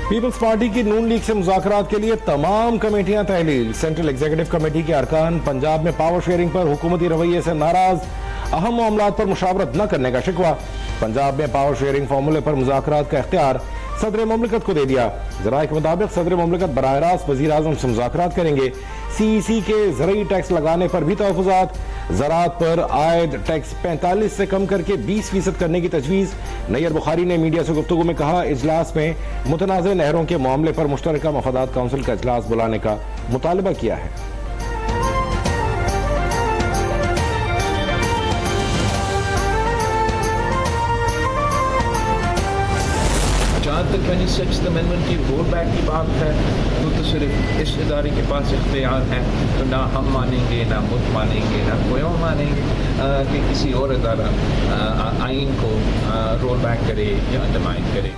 Peoples party की नून league से मुज़ाकरात के लिए तमाम कमेटियां तहलील। सेंट्रल एग्जीक्यूटिव कमेटी के अरकान पंजाब में पावर शेयरिंग पर हुकूमती रवैये से नाराज, अहम मामलात पर मुशावरत न करने का शिकवा। पंजाब में पावर शेयरिंग फार्मूले पर मुज़ाकरात का इख्तियार सदर मुमलिकत को दे दिया। ज़राए के मुताबिक सदर मुमलिकत बराह रास्त वज़ीर आज़म से मुज़ाकरात करेंगे। CEC के ज़रूरी टैक्स लगाने पर भी तहफ़्फ़ुज़ात। ज़राअत पर आयद टैक्स 45 से कम करके 20% करने की तजवीज़। नैयर बुखारी ने मीडिया से गुफ्तगू में कहा, इजलास में मुतनाज़ नहरों के मामले पर मुश्तरका मफादात काउंसिल का इजलास बुलाने का मुतालबा किया है। जहाँ तक 26th अमेंडमेंट की रोल बैक की बात है तो सिर्फ इस इदारे के पास इख्तियार है, तो ना हम मानेंगे, ना मुल्क मानेंगे, ना कोई और मानेंगे कि किसी और इदारा आइन को रोल बैक करे या अंडरमाइन करे।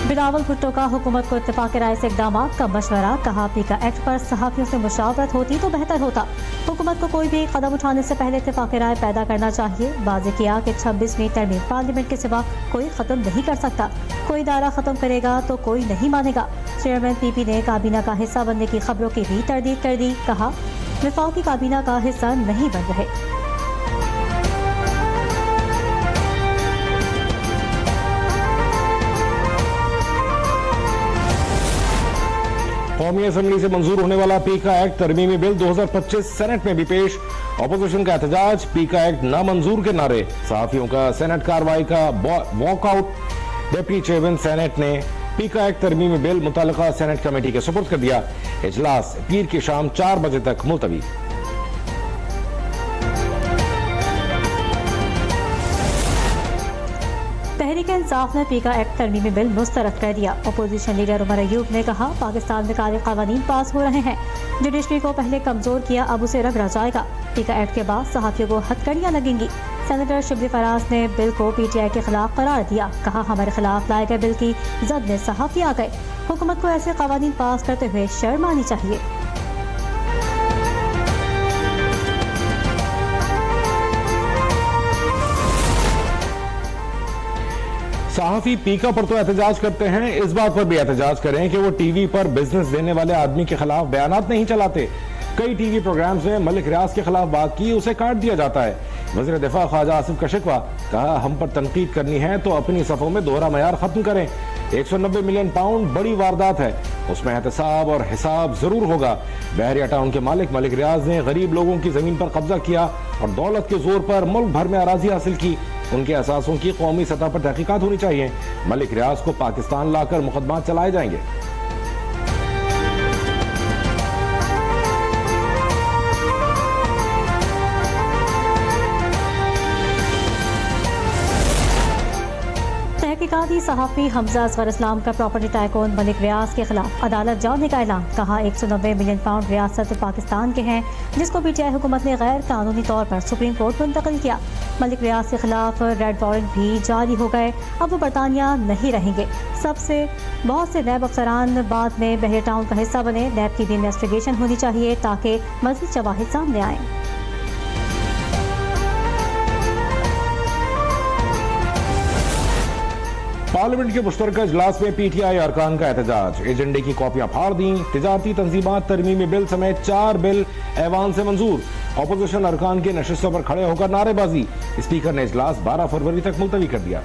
बिलावल भुट्टो का हुकूमत को इत्तेफाक राय से इक़दाम का मशवरा। कहा, पीका एक्ट पर सहाफ़ियों से मुशावरत होती तो बेहतर होता। हुकूमत को कोई भी कदम उठाने से पहले इत्तेफाक राय पैदा करना चाहिए। वाज़े किया कि 26वीं तरमीम पार्लियामेंट के सिवा कोई ख़त्म नहीं कर सकता। कोई इदारा ख़त्म करेगा तो कोई नहीं मानेगा। चेयरमैन PP ने काबीना का हिस्सा बनने की खबरों की भी तरदीद कर दी। कहा, वफाकी काबीना का हिस्सा नहीं बन रहे। कौमी असम्बली से मंजूर होने वाला पीका एक्ट तरमीमी बिल 2025 सेनेट में भी पेश। अपोजिशन का एहतजाज, पीका एक्ट नामंजूर के नारे। सहाफियों का सेनेट कार्रवाई का वॉकआउट। डिप्टी चेयरमैन सेनेट ने पीका एक्ट तरमीमी बिल मुतल्लिका सेनेट कमेटी के सुपुर्द कर दिया। इजलास पीर की शाम 4 बजे तक मुलतवी। तहरीक-ए-इंसाफ ने पीका एक्ट तरमीमी बिल मुस्तरद कर दिया। अपोजिशन लीडर उमर अयूब ने कहा, पाकिस्तान में काले कानून पास हो रहे हैं। जुडिशरी को पहले कमजोर किया, अब उसे रगड़ा जाएगा। पीका एक्ट के बाद सहाफियों को हथकड़ियां लगेंगी। सेनेटर शिबली फराज ने बिल को PTI के खिलाफ करार दिया। कहा, हमारे खिलाफ लाए गए बिल की जद में सहाफी आ गए। हुकूमत को ऐसे कानून पास करते हुए शर्म आनी चाहिए। सहाफी पीका पर तो एहतजाज करते हैं, इस बात पर भी एहतजाज करें कि वो टीवी पर बिजनेस देने वाले आदमी के खिलाफ बयानात नहीं चलाते। कई टीवी प्रोग्राम्स में मलिक रियाज के खिलाफ बात की, उसे काट दिया जाता है। वज़ीर दिफा ख्वाजा आसिफ का शिकवा। कहा, हम पर तनकीद करनी है तो अपनी सफ़ों में दोहरा मयार खत्म करें। 190 मिलियन पाउंड बड़ी वारदात है, उसमें एहतसाब और हिसाब जरूर होगा। बहरिया टाउन के मालिक मलिक रियाज ने गरीब लोगों की जमीन पर कब्जा किया और दौलत के जोर पर मुल्क भर में अराजी हासिल की। उनके असासों की कौमी सतह पर तहकीकात होनी चाहिए। मलिक रियाज को पाकिस्तान लाकर मुकदमा चलाए जाएंगे। तहकीकाती सहाफ़ी हमजा असगर इस्लाम का प्रॉपर्टी टाइकून मलिक रियाज के खिलाफ अदालत जाने का ऐलान। कहा, 190 मिलियन पाउंड रियासत पाकिस्तान के हैं, जिसको PTI हुकूमत ने गैर कानूनी तौर पर सुप्रीम कोर्ट मुंतकिल किया। मलिक रियाज के खिलाफ रेड वारंट भी जारी हो गए। अब वो बरतानिया नहीं रहेंगे। बहुत से नैब अफसरान बाद में बहरिया टाउन का हिस्सा बने। नैब की भी इन्वेस्टिगेशन होनी चाहिए ताकि मज़ीद शवाहिद सामने आए। पार्लियामेंट के मुश्तरका इजलास में PTI अरकान का एहतजाज। एजेंडे की कॉपियां फाड़ दी। तिजारती तंजीमात तरमीमी बिल समेत 4 बिल ऐवान से मंजूर। अपोजिशन अरकान के नशिस्तों पर खड़े होकर नारेबाजी। स्पीकर ने इजलास 12 फरवरी तक मुलतवी कर दिया।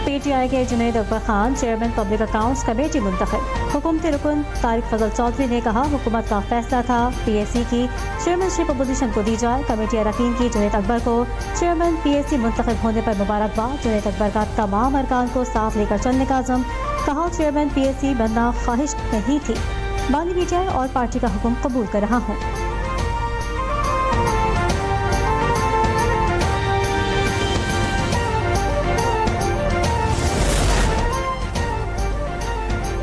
PTI के Junaid Akbar Khan chairman public accounts committee मुंतखब। हुकूमती रुकन तारिक फजल चौधरी ने कहा, हुकूमत का फैसला था PAC की चेयरमैनशिप अपोजिशन को दी जाए। कमेटी अरकान की जुनैद अकबर को चेयरमैन PAC मुंतखब होने पर मुबारकबाद। जुनैद अकबर का तमाम अरकान को साथ लेकर चलने का अज़म। कहा, चेयरमैन PAC बनना ख्वाहिश नहीं थी, बानी PTI और पार्टी का हुक्म कबूल कर रहा हूँ।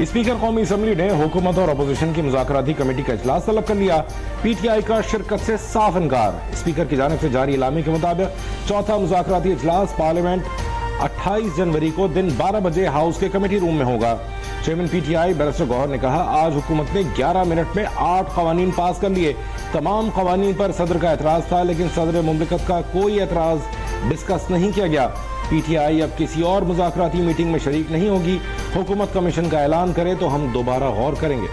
स्पीकर कौमी असम्बली ने हुकूमत और अपोजिशन की मुज़ाकराती कमेटी का इजलास तलब कर लिया। PTI का शिरकत से साफ इनकार। स्पीकर की जानिब से जारी इलामी के मुताबिक चौथा मुज़ाकराती इजलास पार्लियामेंट 28 जनवरी को दिन 12 बजे हाउस के कमेटी रूम में होगा। चेयरमैन PTI बैरिस्टर गौहर ने कहा, आज हुकूमत ने 11 मिनट में 8 कवानीन पास कर लिए। तमाम कवानीन पर सदर का एतराज था, लेकिन सदर मुमलिकत का कोई एतराज डिस्कस नहीं किया गया। PTI अब किसी और मुज़ाकराती मीटिंग में शरीक नहीं होगी। हुकूमत कमीशन का ऐलान करे तो हम दोबारा गौर करेंगे।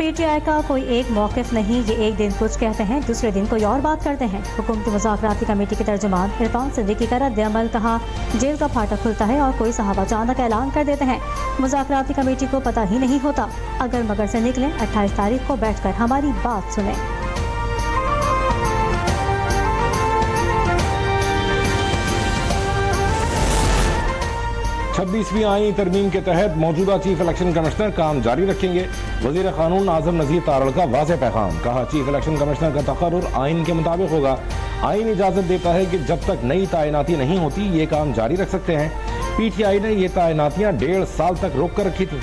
PTI का कोई एक मौक़िफ़ नहीं, ये एक दिन कुछ कहते हैं, दूसरे दिन कोई और बात करते हैं। हुकूमती मुज़ाकराती कमेटी के तर्जुमान इरफान सिद्दीकी का रद्द-ए-अमल, कहा जेल का फाटक खुलता है और कोई साहब अचानक ऐलान कर देते हैं। मुज़ाकराती कमेटी को पता ही नहीं होता। अगर मगर से निकलें 28 तारीख को बैठकर हमारी बात सुने। 26वीं आईनी तरमीम के तहत मौजूदा चीफ इलेक्शन कमिश्नर काम जारी रखेंगे। वजीर कानून आजम नज़ीर तारड़ का वाज़ेह पैगाम, कहा चीफ इलेक्शन कमिश्नर का तकर्रुर आइन के मुताबिक होगा। आइन इजाज़त देता है कि जब तक नई तैनाती नहीं होती ये काम जारी रख सकते हैं। PTI ने ये तैनातियां 1.5 साल तक रोक कर रखी थी।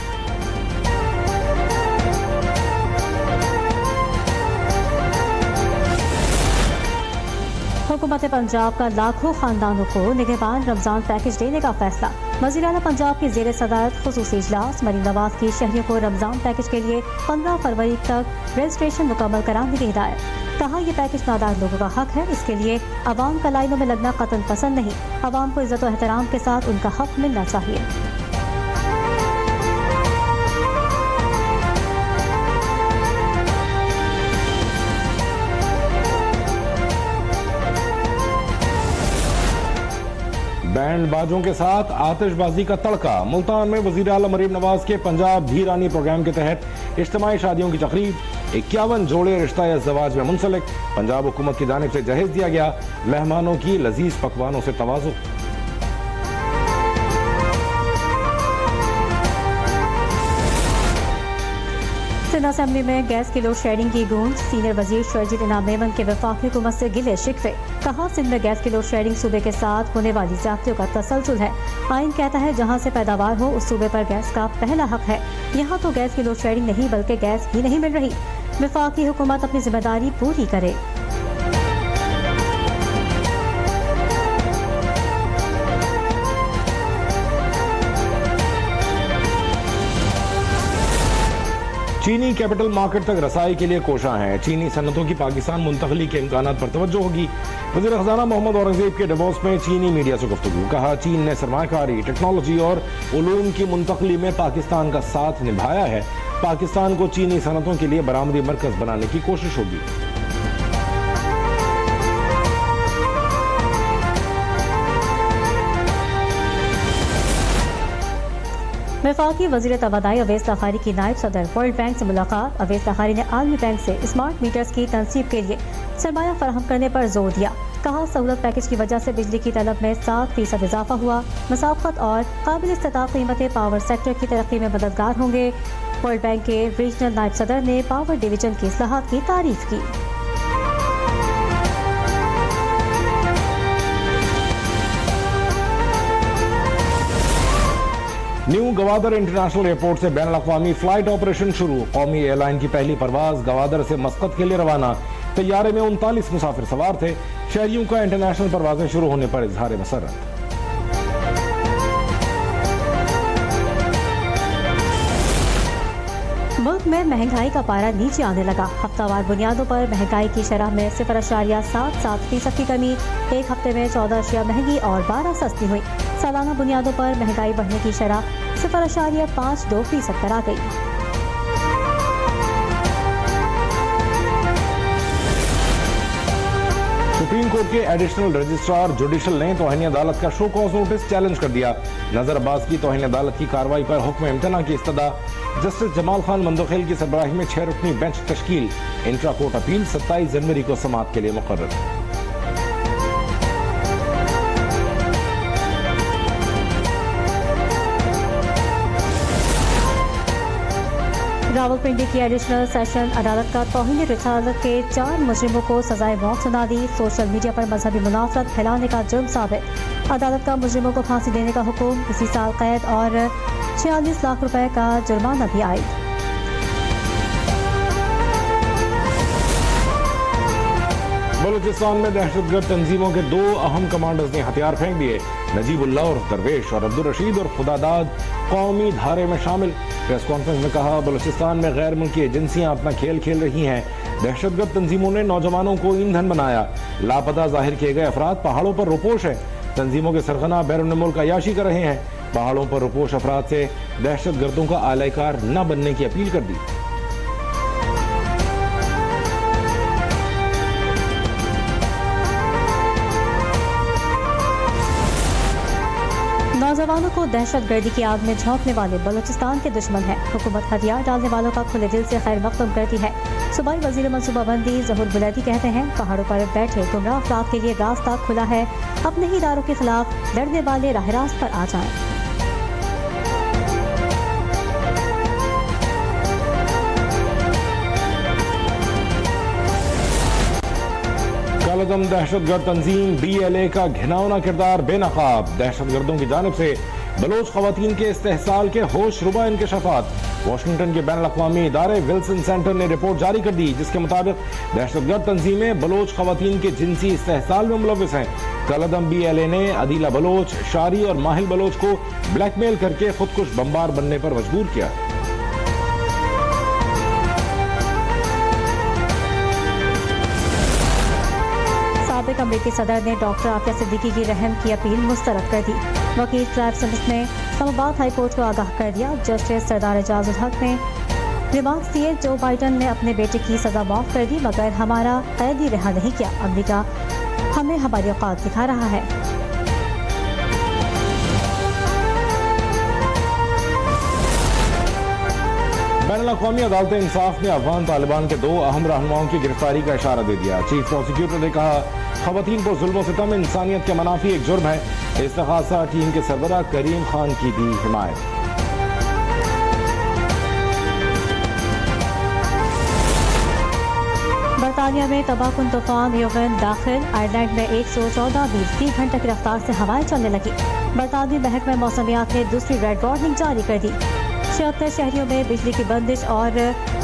हुकूमत पंजाब का लाखों खानदानों को निगहबान रमजान पैकेज देने का फैसला। वज़ीर आला पंजाब की ज़ेर सदारत खुसूसी इजलास। मरीम नवाज की शहरियों को रमजान पैकेज के लिए 15 फरवरी तक रजिस्ट्रेशन मुकम्मल कराने की हिदायत। कहा यह पैकेज नादार लोगों का हक है, इसके लिए अवाम का लाइनों में लगना कतन पसंद नहीं। अवाम को इज्जत और एहतराम के साथ उनका हक मिलना चाहिए। बैंड बाजों के साथ आतिशबाजी का तड़का। मुल्तान में वज़ीर आला मरीम नवाज के पंजाब धीरानी प्रोग्राम के तहत इज्तिमाई शादियों की तकरीब। 51 जोड़े रिश्ता या ज़वाज में मुंसलिक। पंजाब हुकूमत की जानिब से जहेज दिया गया। मेहमानों की लजीज पकवानों से तवाज़ु। सिंध असेंबली में गैस की लोड शेडिंग की गूंज। सीनियर वजीर शर्जील इनाम मेमन के वफाकी हुकूमत से गिले शिकवे। कहा सिंध में गैस की लोड शेडिंग सूबे के साथ होने वाली ज़्यादतियों का तसलसल है। आइन कहता है जहां से पैदावार हो उस सूबे पर गैस का पहला हक है। यहाँ तो गैस की लोड शेडिंग नहीं बल्कि गैस ही नहीं मिल रही। वफाकी हुकूमत अपनी जिम्मेदारी पूरी करे। चीनी कैपिटल मार्केट तक रसाई के लिए कोशां है। चीनी सन्नतों की पाकिस्तान मुंतकली के इम्कानात पर तवज्जो होगी। वज़ीर खजाना मोहम्मद औरंगजेब के डबोस में चीनी मीडिया से गुफ्तगू। कहा चीन ने सरमायाकारी, टेक्नोलॉजी और उलूम की मुंतकली में पाकिस्तान का साथ निभाया है। पाकिस्तान को चीनी सन्नतों के लिए बरामदी मरकज बनाने की कोशिश होगी। वफाकी वज़ीर तवानाई अवैस लखारी की नायब सदर वर्ल्ड बैंक से मुलाकात। अवैस लखारी ने आलमी बैंक से स्मार्ट मीटर्स की तनसीब के लिए सरमाया फराहम करने पर जोर दिया। कहा सहूलत पैकेज की वजह से बिजली की तलब में 7% इजाफा हुआ। मसाफ़त और काबिल इस्तेताब कीमतें पावर सेक्टर की तरक्की में मददगार होंगे। वर्ल्ड बैंक के रीजनल नायब सदर ने पावर डिवीजन की इस्लाहात की तारीफ की। न्यू गवादर इंटरनेशनल एयरपोर्ट से बैन अवी फ्लाइट ऑपरेशन शुरू। कौमी एयरलाइन की पहली परवाज गवादर से मस्कत के लिए रवाना। तैयारे में 39 मुसाफिर सवार थे। शहरियों का इंटरनेशनल परवाजें शुरू होने पर इजहार मसरत। मुल्क में महंगाई का पारा नीचे आने लगा। हफ्तावार बुनियादों पर महंगाई की शरह में 0.77% की कमी। एक हफ्ते में 14 अशिया महंगी और 12 सस्ती हुई। सालाना बुनियादों पर महंगाई बढ़ने की शरह 0.52% पर आ गई। सुप्रीम कोर्ट के एडिशनल रजिस्ट्रार जुडिशल ने तौहीन अदालत का शो कॉज नोटिस चैलेंज कर दिया। नजर अब्बास की तौहीन अदालत की कार्रवाई पर हुक्म इम्तना की इस्तदा। जस्टिस जमाल खान मंदोखेल की सरबराही में 6 रुकनी बेंच तश्कील। इंट्रा कोर्ट अपील 27 जनवरी को समाअत के लिए मुकर्रर। रावलपिंडी की एडिशनल सेशन अदालत का तौहीन रिसालत के 4 मुजरिमों को सजाए मौत सुना दी। सोशल मीडिया पर मजहबी मुनाफरत फैलाने का जुर्म साबित। अदालत का मुजरिमों को फांसी देने का हुक्म। इसी साल कैद और 46 लाख रुपए का जुर्माना भी आयद। बलूचिस्तान में दहशतगर्द तंजीमों के 2 अहम कमांडर्स ने हथियार फेंक दिए। नजीबुल्लाह और दरवेश और अब्दुल रशीद और खुदादाद कौमी धारे में शामिल। प्रेस कॉन्फ्रेंस में कहा, बलूचिस्तान में गैर मुल्की एजेंसियां अपना खेल खेल रही हैं। दहशतगर्द तंजीमों ने नौजवानों को ईंधन बनाया। लापता जाहिर किए गए अफराद पहाड़ों पर रुपोश है। तंजीमों के सरगना बैरून मुल्क अयाशी कर रहे हैं। पहाड़ों पर रुपोश अफराद से दहशतगर्दों का आलाकार न बनने की अपील कर दी। नौजवानों को दहशतगर्दी की आग में झोंकने वाले बलूचिस्तान के दुश्मन हैं। हुकूमत हथियार डालने वालों का खुले दिल से खैर मकदम करती है। सूबाई वजीर मनसूबाबंदी ज़हूर बुलैदी कहते हैं, पहाड़ों पर बैठे गुमराह अफराद के लिए रास्ता खुला है। अपने ही इदारों के खिलाफ लड़ने वाले राह रास्त पर आ जाएं। कालदम दहशतगर्द तंजीम BLA का घिनौना किरदार बेनकाब। दहशतगर्दों की जानिब से बलोच खवातीन के इस्तेहसाल के होश रुबा इंकशाफात। वाशिंगटन के बैन अवी इदारे विल्सन सेंटर ने रिपोर्ट जारी कर दी, जिसके मुताबिक दहशतगर्द तंजीमें बलोच खवातीन के जिनसी इस्तेहसाल में मुलविस हैं। कालदम BLA ने अदीला बलोच, शारी और माहिल बलोच को ब्लैकमेल करके खुदकुश बम्बार बनने पर मजबूर किया। साबिक अमरीकी सदर ने डॉक्टर आफिया सिद्दीकी की रहम की अपील मुस्तरद कर दी। वकील क्लैब स्मिथ ने इस्लामाबाद हाई कोर्ट को आगाह कर दिया। जस्टिस सरदार एजाजुल हक ने रिमार्क्स दिए, जो बाइडन ने अपने बेटे की सजा माफ कर दी मगर हमारा कैदी रिहा नहीं किया। अमरीका हमें हमारी औकात दिखा रहा है। बैनुल-अक़वामी अदालत इंसाफ ने अफगान तालिबान के 2 अहम रहनुमाओं की गिरफ्तारी का इशारा दे दिया। चीफ प्रोसिक्यूटर ने कहा, खवातीन पर जुल्म सितम इंसानियत के मनाफी एक जुर्म है। इस्तिग़ासा टीम के सरबराह करीम खान की भी हिमायत। बरतानिया में तबाहकुन तूफान यूगन दाखिल। आयरलैंड में 114 मील फी घंटे की रफ्तार से हवाएं चलने लगी। बरतानवी महकमा मौसमियात ने दूसरी रेड वार्निंग जारी कर दी। 76 शहरियों में बिजली की बंदिश और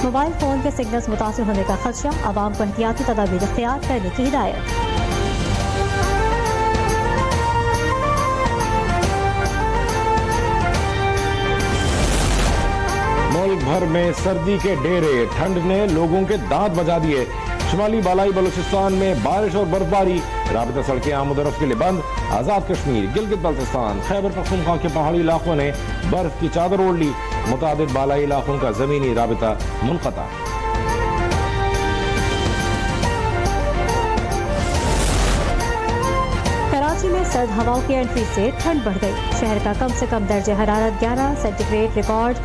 मोबाइल फोन के सिग्नल्स मुतासिर होने का खदशा। आवाम को एहतियाती तदाबीर इख्तियार करने की हिदायत। मुल्क भर में सर्दी के डेरे, ठंड ने लोगों के दांत बजा दिए। शुमाली बालाई बलूचिस्तान में बारिश और बर्फबारी। राबिता सड़कें आमद-ओ-रफ्त के लिए बंद। आज़ाद कश्मीर, गिलगित बल्तिस्तान, खैबर पख्तूनख्वा के पहाड़ी इलाकों ने बर्फ की चादर ओढ़ ली। मुतादिद बालाई इलाकों का जमीनी राबिता मुनक़ता। कराची में सर्द हवाओं की एंट्री से ठंड बढ़ गई। शहर का कम से कम दर्जे हरारत 11 सेंटीग्रेड रिकॉर्ड।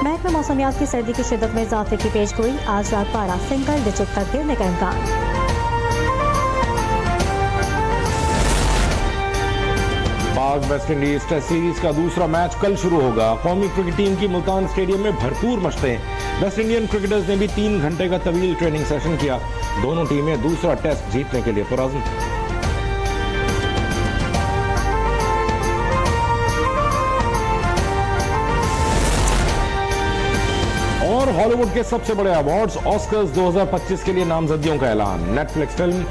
महकमा मौसमियात की सर्दी की शिद्दत में इजाफे की पेशगोई। आज रात पारा सिंगल डिजिट तक गिरने का इम्कान। पाक वेस्ट इंडीज टेस्ट सीरीज का दूसरा मैच कल शुरू होगा। कौमी क्रिकेट टीम की मुल्तान स्टेडियम में भरपूर मशक़ें। वेस्ट इंडियन क्रिकेटर्स ने भी 3 घंटे का तवील ट्रेनिंग सेशन किया। दोनों टीमें दूसरा टेस्ट जीतने के लिए पुरअज़्म। और हॉलीवुड के सबसे बड़े अवार्ड्स ऑस्कर्स 2025 के लिए नामजदगियों का ऐलान। नेटफ्लिक्स फिल्म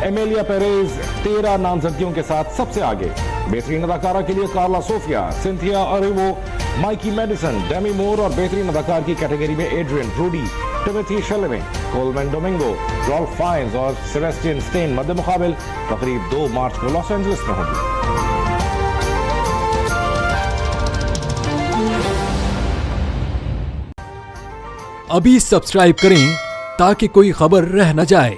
एमेलिया पेरेज 13 नामजदगियों के साथ सबसे आगे। बेहतरीन अदाकारा के लिए Karla Sofia, Cynthia Erivo, Mikey Madison, Demi Moore और बेहतरीन अदाकार की कैटेगरी में Adrien Brody, Timothee Chalamet, Colman Domingo, Ralph Fiennes और सेबेस्टियन स्टेन मध्य मुकाबिल तकरीब 2 मार्च को लॉस एंजलिस में होगी। अभी सब्सक्राइब करें ताकि कोई खबर रह न जाए।